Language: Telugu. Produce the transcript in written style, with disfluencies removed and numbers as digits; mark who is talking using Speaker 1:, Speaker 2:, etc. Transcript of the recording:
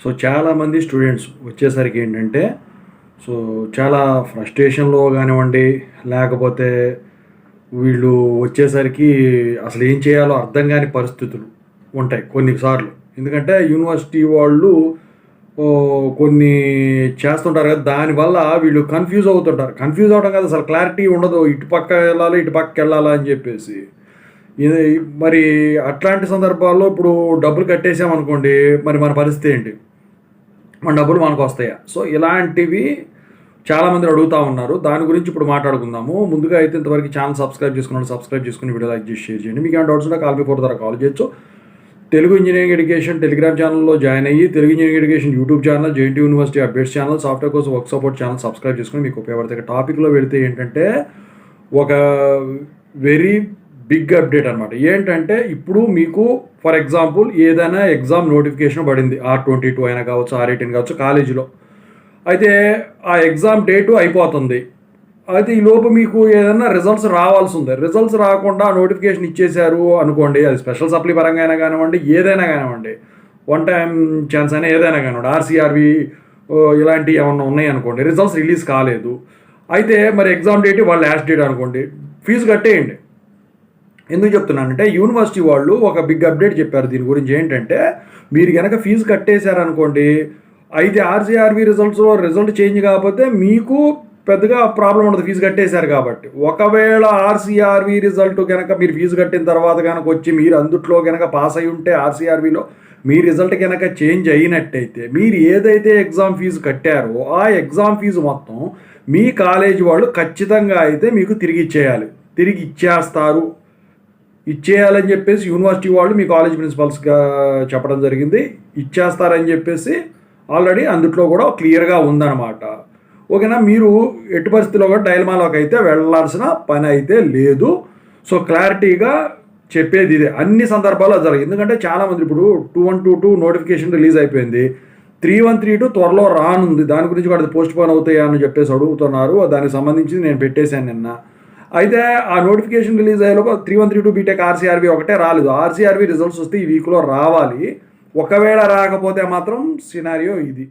Speaker 1: సో చాలామంది స్టూడెంట్స్ వచ్చేసరికి ఏంటంటే సో చాలా ఫ్రస్ట్రేషన్లో కానివ్వండి, లేకపోతే వీళ్ళు వచ్చేసరికి అసలు ఏం చేయాలో అర్థం కాని పరిస్థితులు ఉంటాయి కొన్నిసార్లు. ఎందుకంటే యూనివర్సిటీ వాళ్ళు కొన్ని చేస్తుంటారు కదా, దానివల్ల వీళ్ళు కన్ఫ్యూజ్ అవుతుంటారు. కన్ఫ్యూజ్ అవ్వడం కాదు, అసలు క్లారిటీ ఉండదు, ఇటు పక్క వెళ్ళాలి ఇటు పక్కకి వెళ్ళాలా అని చెప్పేసి. ఇది మరి అట్లాంటి సందర్భాల్లో ఇప్పుడు డబ్బులు కట్టేసామనుకోండి, మరి మన పరిస్థితి ఏంటి? మన డబ్బులు మనకు వస్తాయా? సో ఇలాంటివి చాలామంది అడుగుతూ ఉన్నారు. దాని గురించి ఇప్పుడు మాట్లాడుకుందాము. ముందుగా అయితే ఇంతవరకు ఛానల్ సబ్స్క్రైబ్ చేసుకుని వీడియో లైక్ చేసి షేర్ చేయండి. మీకు ఏమైనా డౌట్స్ ఉంటే కాల్ బిఫోర్ ద్వారా కాల్ చేయొచ్చు. తెలుగు ఇంజనీరింగ్ ఎడ్యుకేషన్ టెలిగ్రామ్ ఛానల్లో జాయిన్ అయ్యి, Telugu engineering education YouTube channel, JNT university updates channel, software course work support channel subscribe చేసుకుని మీకు ఉపయోగపడతాయి. టాపిక్లో వెళితే ఏంటంటే ఒక వెరీ బిగ్ అప్డేట్ అనమాట. ఏంటంటే ఇప్పుడు మీకు ఫర్ ఎగ్జాంపుల్ ఏదైనా ఎగ్జామ్ నోటిఫికేషన్ పడింది, R22 అయినా కావచ్చు, R18 కావచ్చు, కాలేజీలో. అయితే ఆ ఎగ్జామ్ డేటు అయిపోతుంది. అయితే ఈ లోపు మీకు ఏదైనా రిజల్ట్స్ రావాల్సి ఉంది. రిజల్ట్స్ రాకుండా నోటిఫికేషన్ ఇచ్చేశారు అనుకోండి, అది స్పెషల్ సప్లీ పరంగా అయినా కానివ్వండి, ఏదైనా కానివ్వండి, వన్ టైం ఛాన్స్ అయినా ఏదైనా కానివ్వండి, ఆర్సీఆర్వి ఇలాంటివి ఏమన్నా ఉన్నాయి అనుకోండి, రిజల్ట్స్ రిలీజ్ కాలేదు. అయితే మరి ఎగ్జామ్ డేట్ వాళ్ళ లాస్ట్ డేట్ అనుకోండి, ఫీజు కట్టేయండి. ఎందుకు చెప్తున్నానంటే యూనివర్సిటీ వాళ్ళు ఒక బిగ్ అప్డేట్ చెప్పారు దీని గురించి. ఏంటంటే మీరు కనుక ఫీజు కట్టేశారనుకోండి, అయితే ఆర్సీఆర్వి రిజల్ట్ చేంజ్ కాకపోతే మీకు పెద్దగా ప్రాబ్లం ఉండదు, ఫీజు కట్టేశారు కాబట్టి. ఒకవేళ ఆర్సీఆర్వి రిజల్ట్ కనుక మీరు ఫీజు కట్టిన తర్వాత కనుక వచ్చి మీరు అందుట్లో కనుక పాస్ అయి ఉంటే, ఆర్సీఆర్విలో మీ రిజల్ట్ కనుక చేంజ్ అయినట్టయితే, మీరు ఏదైతే ఎగ్జామ్ ఫీజు కట్టారో ఆ ఎగ్జామ్ ఫీజు మొత్తం మీ కాలేజీ వాళ్ళు ఖచ్చితంగా అయితే మీకు తిరిగి ఇచ్చేస్తారు. ఇచ్చేయాలని చెప్పేసి యూనివర్సిటీ వాళ్ళు మీ కాలేజ్ ప్రిన్సిపల్స్గా చెప్పడం జరిగింది. ఇచ్చేస్తారని చెప్పేసి ఆల్రెడీ అందుట్లో కూడా క్లియర్గా ఉందన్నమాట. ఓకేనా? మీరు ఎట్టి పరిస్థితిలో కూడా డైలమాలోకి అయితే వెళ్ళాల్సిన పని అయితే లేదు. సో క్లారిటీగా చెప్పేది ఇదే, అన్ని సందర్భాల్లో జరగదు. ఎందుకంటే చాలామంది ఇప్పుడు 2122 నోటిఫికేషన్ రిలీజ్ అయిపోయింది, 3132 త్వరలో రానుంది, దాని గురించి కూడా పోస్ట్ పోన్ అవుతాయా అని చెప్పేసి అడుగుతున్నారు. దానికి సంబంధించి నేను పెట్టేశాను నిన్న. అయితే ఆ నోటిఫికేషన్ రిలీజ్ అయ్యేలోపు 3132 బీటెక్ ఆర్సీఆర్వి ఒకటే రాలేదు. ఆర్సీఆర్వి రిజల్ట్స్ వస్తే ఈ వీక్లో రావాలి. ఒకవేళ రాకపోతే మాత్రం సినారియో ఇది.